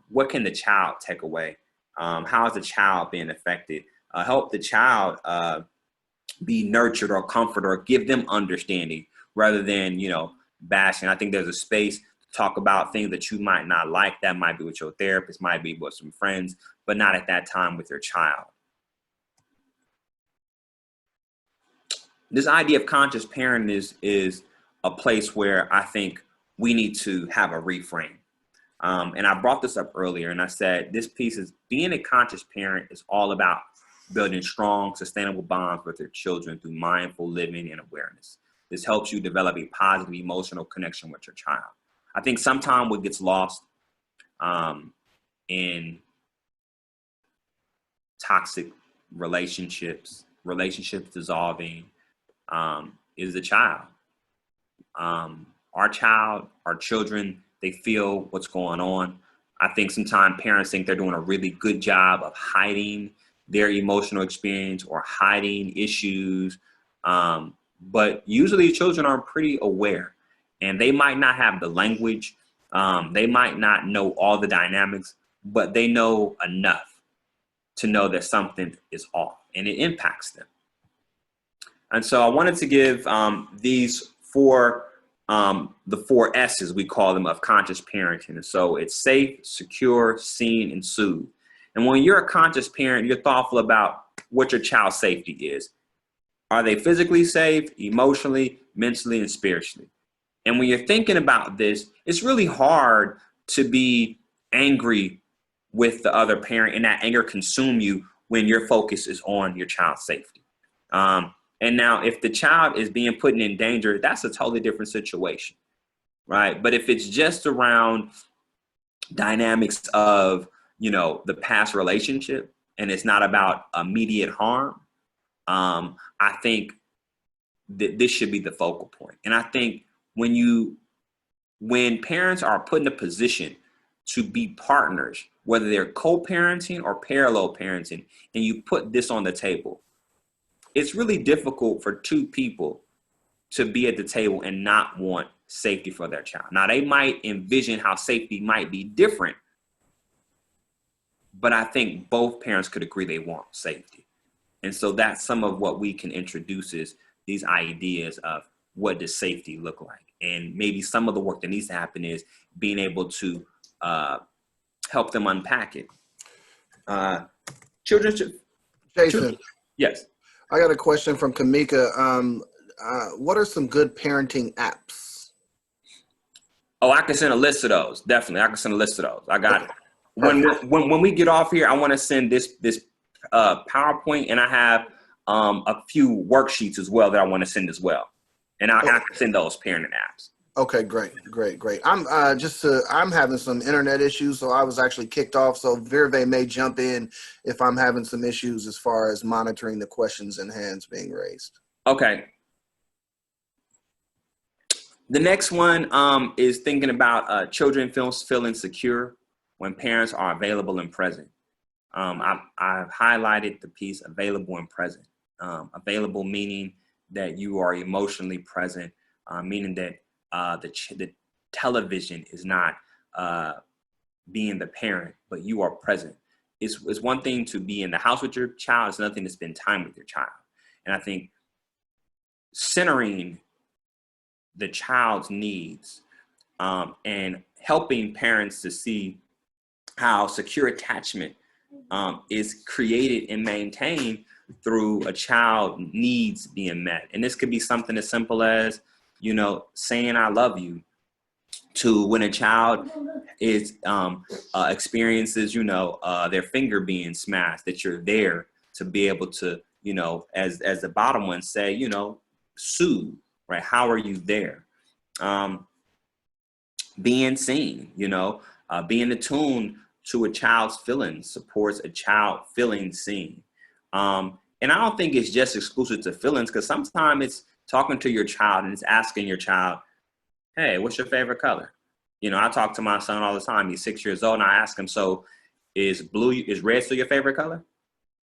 what can the child take away? How is the child being affected? Help the child be nurtured or comforted or give them understanding rather than, bashing. I think there's a space to talk about things that you might not like. That might be with your therapist, might be with some friends, but not at that time with your child. This idea of conscious parenting is a place where I think we need to have a reframe. And I brought this up earlier, and I said this piece is being a conscious parent is all about building strong, sustainable bonds with your children through mindful living and awareness. This helps you develop a positive emotional connection with your child. I think sometimes what gets lost in toxic relationships dissolving, is the child. Our children, they feel what's going on. I think sometimes parents think they're doing a really good job of hiding their emotional experience or hiding issues. But usually children are pretty aware, and they might not have the language. They might not know all the dynamics, but they know enough to know that something is off and it impacts them. And so I wanted to give these four, the four S's, we call them, of conscious parenting. And so it's safe, secure, seen, and soothe. And when you're a conscious parent, you're thoughtful about what your child's safety is. Are they physically safe, emotionally, mentally, and spiritually? And when you're thinking about this, it's really hard to be angry with the other parent and that anger consume you when your focus is on your child's safety. And now if the child is being put in danger, that's a totally different situation, right? But if it's just around dynamics of, the past relationship and it's not about immediate harm, I think that this should be the focal point. And I think when parents are put in a position to be partners, whether they're co-parenting or parallel parenting, and you put this on the table, it's really difficult for two people to be at the table and not want safety for their child. Now, they might envision how safety might be different, but I think both parents could agree they want safety. And so that's some of what we can introduce is these ideas of what does safety look like? And maybe some of the work that needs to happen is being able to help them unpack it. Jason, yes. I got a question from Kamika. What are some good parenting apps? Oh, I can send a list of those. Definitely, I can send a list of those. I got it. Okay. When we get off here, I want to send this PowerPoint, and I have a few worksheets as well that I want to send as well, and I can send those parenting apps. Okay, great. I'm I'm having some internet issues, so I was actually kicked off. So Virve may jump in if I'm having some issues as far as monitoring the questions and hands being raised. Okay. The next one is thinking about children feeling secure when parents are available and present. I've highlighted the piece available and present. Available meaning that you are emotionally present, meaning that the television is not being the parent, but you are present. It's one thing to be in the house with your child. It's another thing to spend time with your child. And I think centering the child's needs and helping parents to see how secure attachment is created and maintained through a child needs being met. And this could be something as simple as, saying I love you, to when a child is experiences, their finger being smashed, that you're there to be able to, as the bottom one say, soothe, right? How are you there? Being seen, being attuned to a child's feelings supports a child feeling seen. And I don't think it's just exclusive to feelings, because sometimes it's talking to your child and it's asking your child, hey, what's your favorite color? I talk to my son all the time. He's 6 years old, and I ask him, so is red still your favorite color?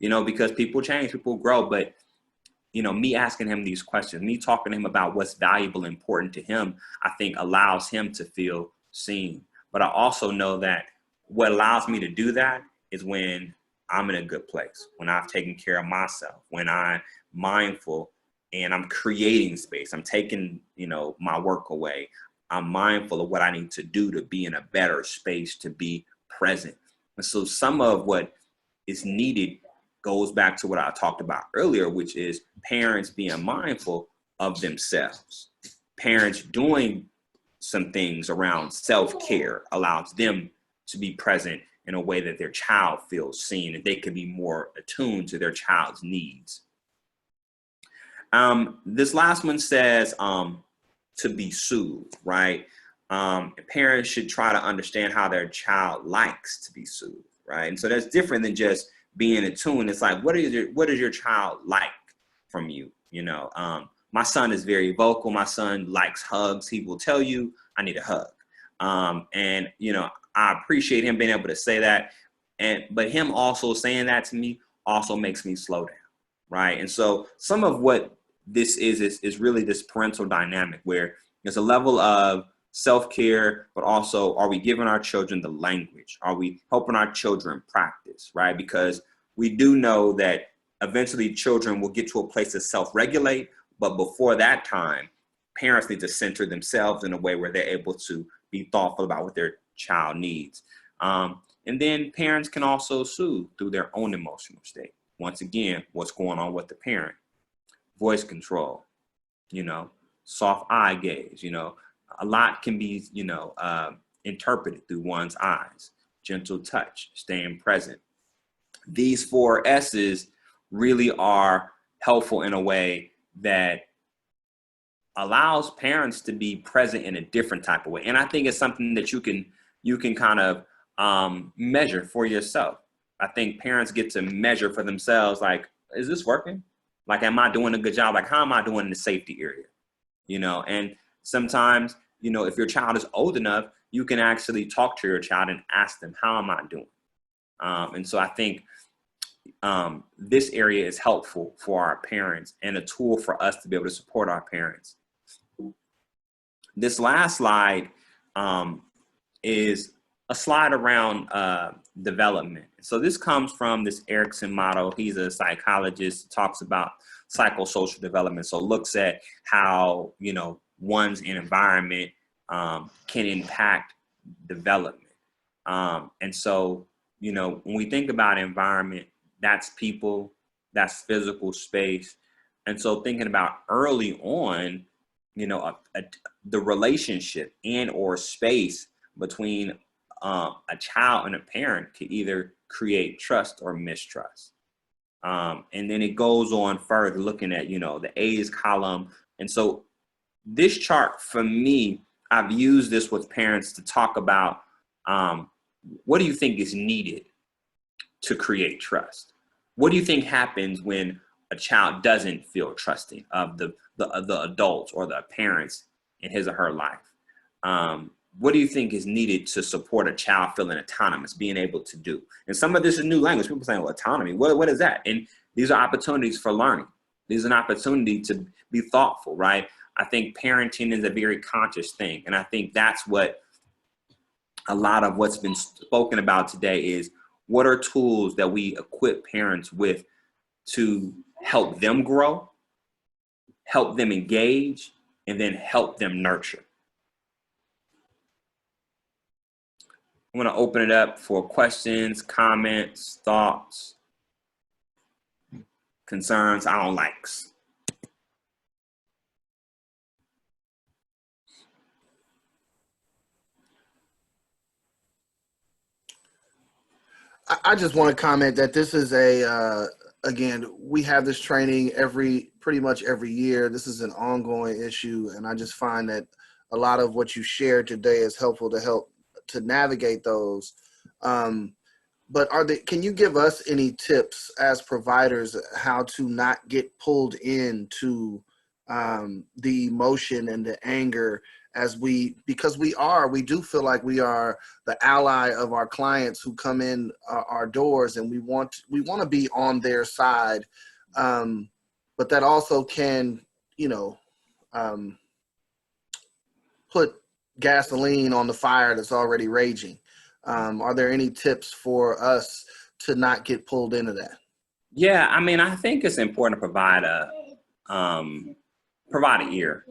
Because people change, people grow, but me asking him these questions, me talking to him about what's valuable and important to him, I think allows him to feel seen. But I also know that what allows me to do that is when I'm in a good place, when I've taken care of myself, when I'm mindful and I'm creating space. I'm taking, my work away. I'm mindful of what I need to do to be in a better space, to be present. And so some of what is needed goes back to what I talked about earlier, which is parents being mindful of themselves, parents doing some things around self-care, allows them to be present in a way that their child feels seen and they can be more attuned to their child's needs. This last one says to be soothed, right? Parents should try to understand how their child likes to be soothed, right? And so that's different than just being attuned. It's like, what does your child like from you? You know, my son is very vocal. My son likes hugs. He will tell you, I need a hug. And, you know, I appreciate him being able to say that. But him also saying that to me also makes me slow down, right? And so some of what this is really this parental dynamic where there's a level of self-care, but also, are we giving our children the language? Are we helping our children practice, right? Because we do know that eventually children will get to a place to self-regulate, but before that time, parents need to center themselves in a way where they're able to be thoughtful about what their child needs. And then parents can also soothe through their own emotional state. Once again, what's going on with the parent? Voice control, you know, soft eye gaze, you know, a lot can be, you know, interpreted through one's eyes. Gentle touch, staying present. These 4 S's really are helpful in a way that allows parents to be present in a different type of way. And I think it's something that you can kind of measure for yourself. I think parents get to measure for themselves, like, is this working? Like, am I doing a good job? Like, how am I doing in the safety area? You know, and sometimes, you know, if your child is old enough, you can actually talk to your child and ask them, how am I doing? And so I think this area is helpful for our parents and a tool for us to be able to support our parents. This last slide is a slide around development. So this comes from this Erikson model. He's a psychologist, talks about psychosocial development. So looks at how, you know, one's environment can impact development. And so, you know, when we think about environment, that's people, that's physical space. And so thinking about early on, you know, the relationship and or space between a child and a parent can either create trust or mistrust. And then it goes on further looking at, you know, the A's column. And so this chart for me, I've used this with parents to talk about what do you think is needed to create trust? What do you think happens when a child doesn't feel trusting of the adults or the parents in his or her life? What do you think is needed to support a child feeling autonomous, being able to do? And some of this is new language. People saying, well, autonomy, what is that? And these are opportunities for learning. These are an opportunity to be thoughtful, right? I think parenting is a very conscious thing. And I think that's what a lot of what's been spoken about today is, what are tools that we equip parents with to help them grow, help them engage, and then help them nurture? I'm going to open it up for questions, comments, thoughts, concerns, I don't likes. I just want to comment that this is again, we have this training pretty much every year. This is an ongoing issue. And I just find that a lot of what you shared today is helpful to navigate those. But can you give us any tips as providers how to not get pulled into the emotion and the anger because we do feel like we are the ally of our clients who come in our doors, and we want to be on their side. But that also can, you know, put gasoline on the fire that's already raging. Are there any tips for us to not get pulled into that? Yeah, I mean, I think it's important to provide an ear,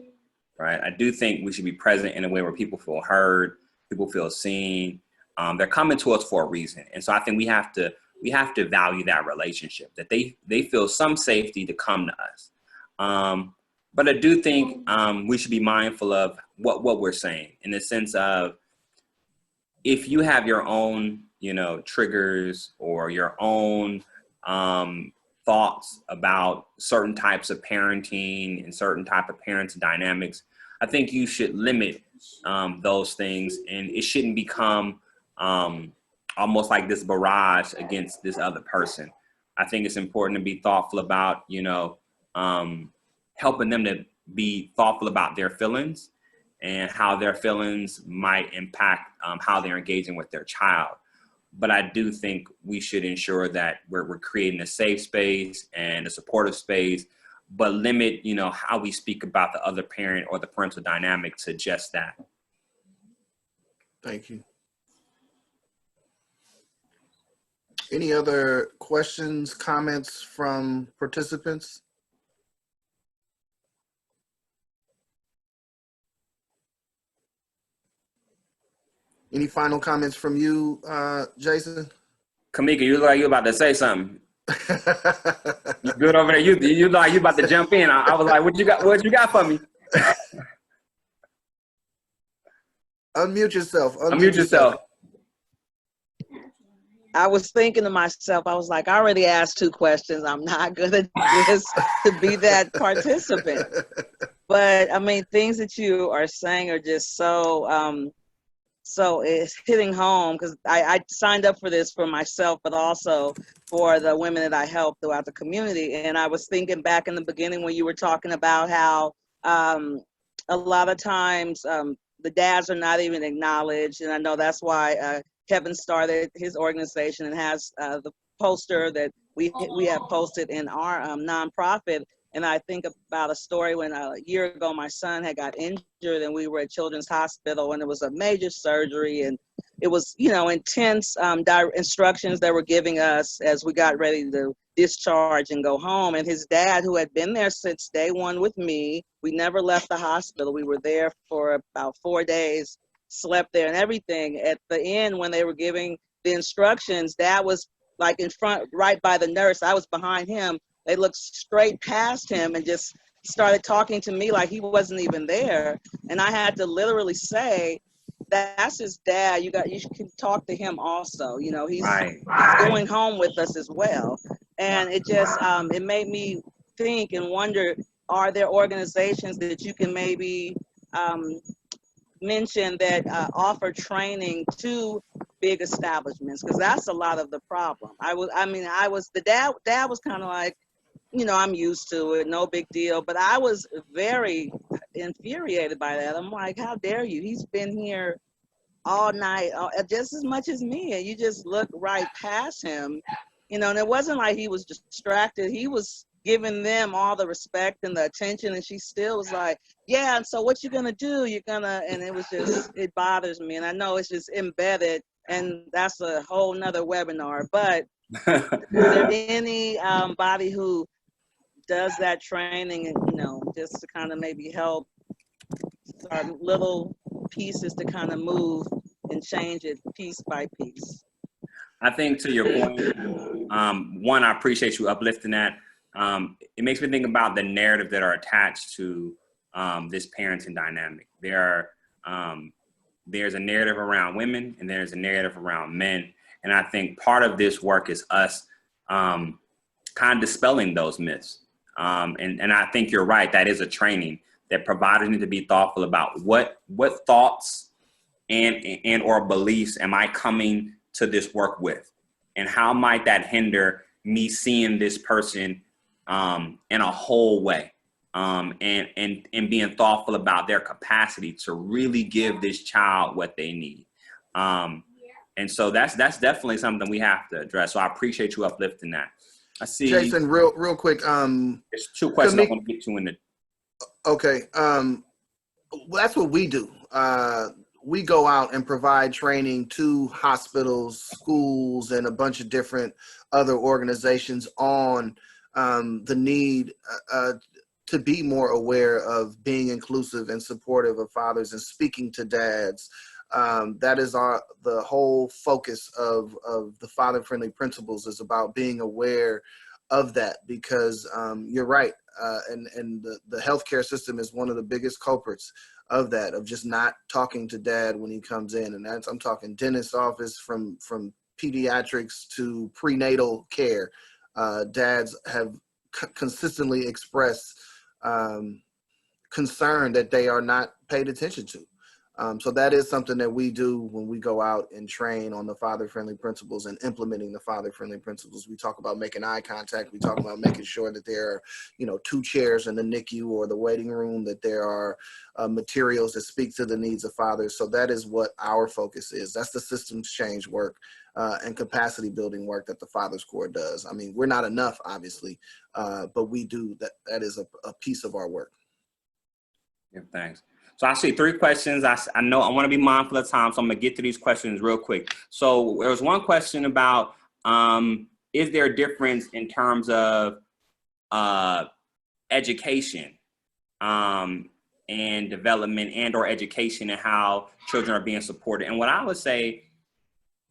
right? I do think we should be present in a way where people feel heard, people feel seen. They're coming to us for a reason, and so I think we have to value that relationship, that they feel some safety to come to us. But I do think we should be mindful of what we're saying, in the sense of, if you have your own, triggers or your own thoughts about certain types of parenting and certain type of parents dynamics, I think you should limit those things, and it shouldn't become almost like this barrage against this other person. I think it's important to be thoughtful about, helping them to be thoughtful about their feelings and how their feelings might impact how they're engaging with their child. But I do think we should ensure that we're creating a safe space and a supportive space, but limit, how we speak about the other parent or the parental dynamic to just that. Thank you. Any other questions, comments from participants? Any final comments from you, Jason? Kamika, you look like you about to say something. You good over there? You like you about to jump in. I was like, what you got for me? Unmute yourself. Unmute yourself. I was thinking to myself, I was like, I already asked 2 questions. I'm not going to just to be that participant. But I mean, things that you are saying are just so it's hitting home, because I signed up for this for myself, but also for the women that I help throughout the community. And I was thinking back in the beginning when you were talking about how a lot of times the dads are not even acknowledged. And I know that's why Kevin started his organization and has the poster that we have posted in our nonprofit. And I think about a story when a year ago my son had got injured, and we were at Children's Hospital, and it was a major surgery, and it was, intense instructions they were giving us as we got ready to discharge and go home. And his dad, who had been there since day one with me, we never left the hospital. We were there for about 4 days, slept there and everything. At the end, when they were giving the instructions, Dad was like in front, right by the nurse. I was behind him. They looked straight past him and just started talking to me like he wasn't even there. And I had to literally say, that's his dad. You can talk to him also. He's going home with us as well. And it just, it made me think and wonder, are there organizations that you can maybe mention that offer training to big establishments? Because that's a lot of the problem. The dad was kind of like, I'm used to it, no big deal. But I was very infuriated by that. I'm like, how dare you? He's been here all night, just as much as me, and you just look right past him. And it wasn't like he was distracted. He was giving them all the respect and the attention, and she still was like, yeah, and so what you gonna do? And it was just, it bothers me. And I know it's just embedded, and that's a whole nother webinar. But is there any body who does that training, and just to kind of maybe help start little pieces to kind of move and change it piece by piece? I think, to your point, one, I appreciate you uplifting that. It makes me think about the narrative that are attached to this parenting dynamic. There's a narrative around women, and there's a narrative around men. And I think part of this work is us kind of dispelling those myths. And I think you're right. That is a training that providers need to be thoughtful about what thoughts and or beliefs am I coming to this work with, and how might that hinder me seeing this person in a whole way, and being thoughtful about their capacity to really give this child what they need. And so that's definitely something we have to address. So I appreciate you uplifting that. I see. Jason, real quick. There's 2 questions I want to get to in the. Okay. Well, that's what we do. We go out and provide training to hospitals, schools, and a bunch of different other organizations on the need to be more aware of being inclusive and supportive of fathers and speaking to dads. That is the whole focus of the father-friendly principles, is about being aware of that, because you're right. And the healthcare system is one of the biggest culprits of that, of just not talking to dad when he comes in. And I'm talking dentist office, from pediatrics to prenatal care. Dads have consistently expressed concern that they are not paid attention to. So that is something that we do when we go out and train on the father-friendly principles and implementing the father-friendly principles. We talk about making eye contact. We talk about making sure that there are, 2 chairs in the NICU or the waiting room, that there are materials that speak to the needs of fathers. So that is what our focus is. That's the systems change work and capacity building work that the Fathers Corps does. I mean, we're not enough, obviously, but we do that. That is a piece of our work. Yeah, thanks. So I see 3 questions. I know I want to be mindful of time, so I'm going to get to these questions real quick. So there was one question about, is there a difference in terms of education and development and or education and how children are being supported? And what I would say,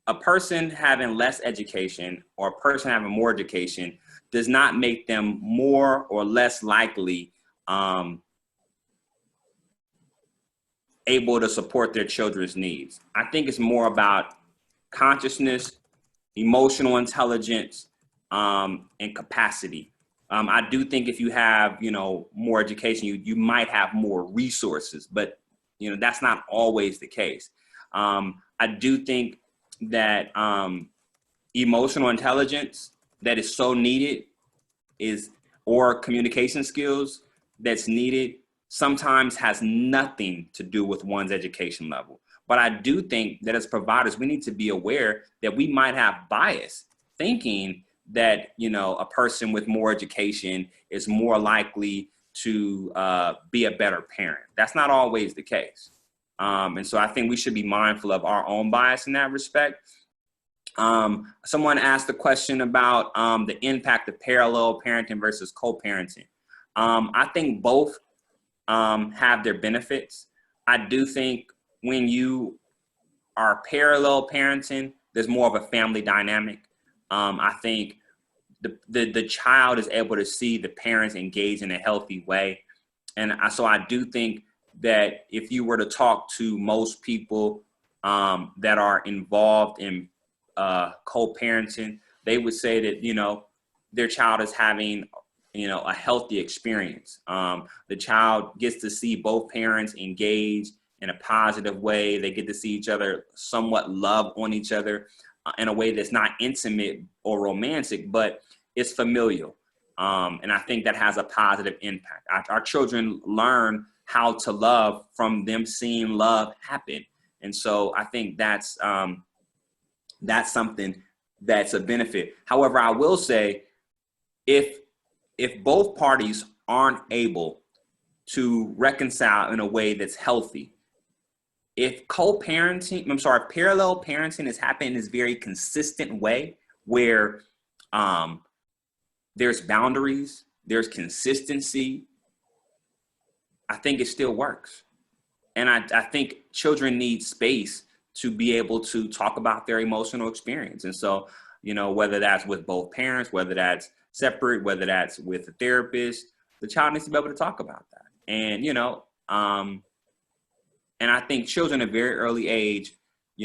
a person having less education or a person having more education does not make them more or less likely able to support their children's needs. I think it's more about consciousness, emotional intelligence, and capacity. I do think if you have, more education, you might have more resources, but that's not always the case. I do think that emotional intelligence that is so needed or communication skills that's needed sometimes has nothing to do with one's education level. But I do think that as providers, we need to be aware that we might have bias, thinking that, a person with more education is more likely to be a better parent. That's not always the case. And so I think we should be mindful of our own bias in that respect. Someone asked a question about the impact of parallel parenting versus co-parenting. I think both have their benefits. I do think when you are parallel parenting, there's more of a family dynamic. I think the child is able to see the parents engage in a healthy way. And so I do think that if you were to talk to most people that are involved in co-parenting, they would say that, their child is having a healthy experience. The child gets to see both parents engage in a positive way. They get to see each other somewhat love on each other in a way that's not intimate or romantic, but it's familial. And I think that has a positive impact. Our children learn how to love from them seeing love happen. And so I think that's something that's a benefit. However, I will say, if both parties aren't able to reconcile in a way that's healthy, if parallel parenting is happening in this very consistent way where there's boundaries, there's consistency, I think it still works. And I think children need space to be able to talk about their emotional experience. And so, whether that's with both parents, whether that's separate, whether that's with a therapist, the child needs to be able to talk about that. And, and I think children at a very early age,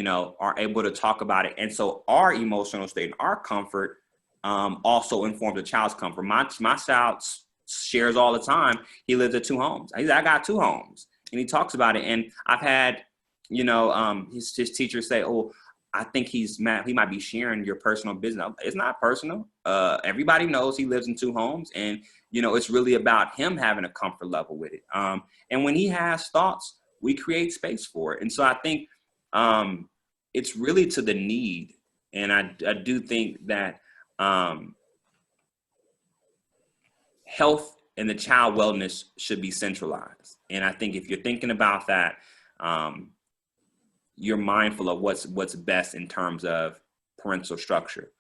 are able to talk about it. And so our emotional state and our comfort also informs the child's comfort. My child shares all the time. He lives at 2 homes. I got 2 homes, and he talks about it. And I've had, his teachers say, "Oh, I think he might be sharing your personal business." It's not personal. Everybody knows he lives in 2 homes, and it's really about him having a comfort level with it. And when he has thoughts, we create space for it. And so I think it's really to the need. And I do think that health and the child wellness should be centralized. And I think if you're thinking about that, you're mindful of what's best in terms of parental structure.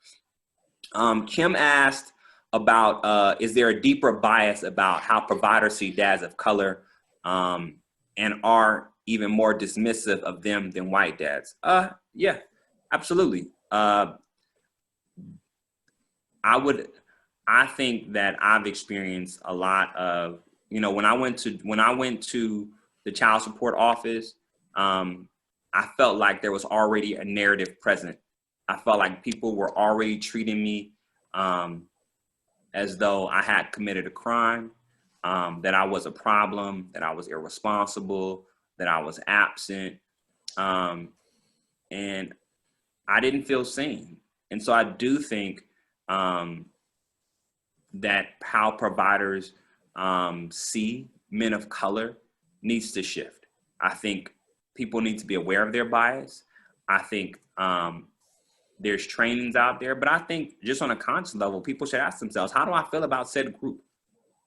Kim asked about, is there a deeper bias about how providers see dads of color and are even more dismissive of them than white dads? Yeah, absolutely. I think that I've experienced a lot of, when I went to the child support office, I felt like there was already a narrative present. I felt like people were already treating me as though I had committed a crime, that I was a problem, that I was irresponsible, that I was absent. And I didn't feel seen. And so I do think that how providers see men of color needs to shift. I think people need to be aware of their bias. I think there's trainings out there, but I think just on a conscious level, people should ask themselves, how do I feel about said group?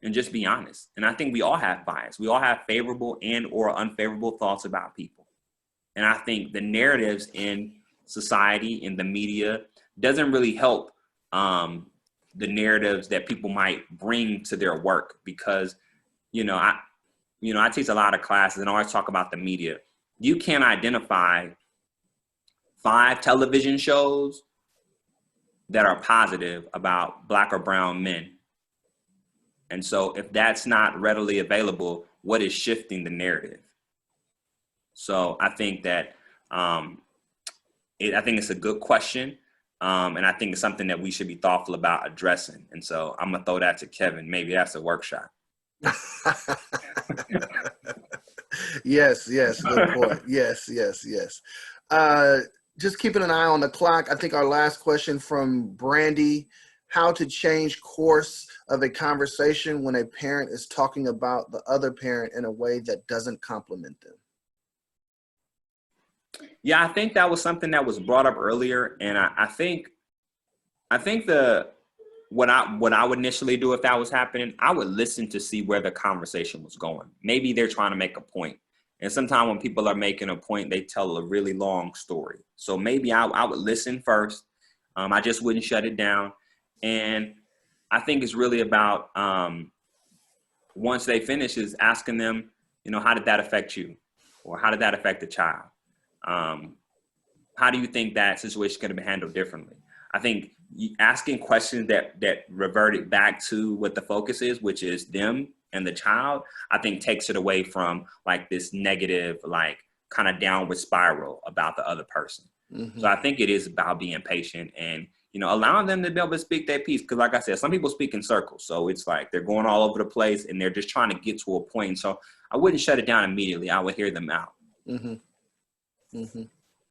And just be honest. And I think we all have bias. We all have favorable and or unfavorable thoughts about people. And I think the narratives in society, in the media, doesn't really help the narratives that people might bring to their work, because, I teach a lot of classes and I always talk about the media. You can't identify 5 television shows that are positive about Black or brown men. And so if that's not readily available, what is shifting the narrative? So I think that I think it's a good question. And I think it's something that we should be thoughtful about addressing. And so I'm going to throw that to Kevin. Maybe that's a workshop. Yes, good point. Yes. Just keeping an eye on the clock. I think our last question from Brandy: how to change course of a conversation when a parent is talking about the other parent in a way that doesn't compliment them. Yeah, I think that was something that was brought up earlier. And I think what I would initially do if that was happening, I would listen to see where the conversation was going. Maybe they're trying to make a point. And sometimes when people are making a point, they tell a really long story. So maybe I would listen first. I just wouldn't shut it down. And I think it's really about, once they finish, is asking them, how did that affect you? Or how did that affect the child? How do you think that situation could have been handled differently? I think asking questions that revert it back to what the focus is, which is them and the child, I think takes it away from like this negative, like kind of downward spiral about the other person. Mm-hmm. So I think it is about being patient and, allowing them to be able to speak their piece. Because like I said, some people speak in circles. So it's like they're going all over the place and they're just trying to get to a point. So I wouldn't shut it down immediately. I would hear them out. Mm-hmm. Mm-hmm.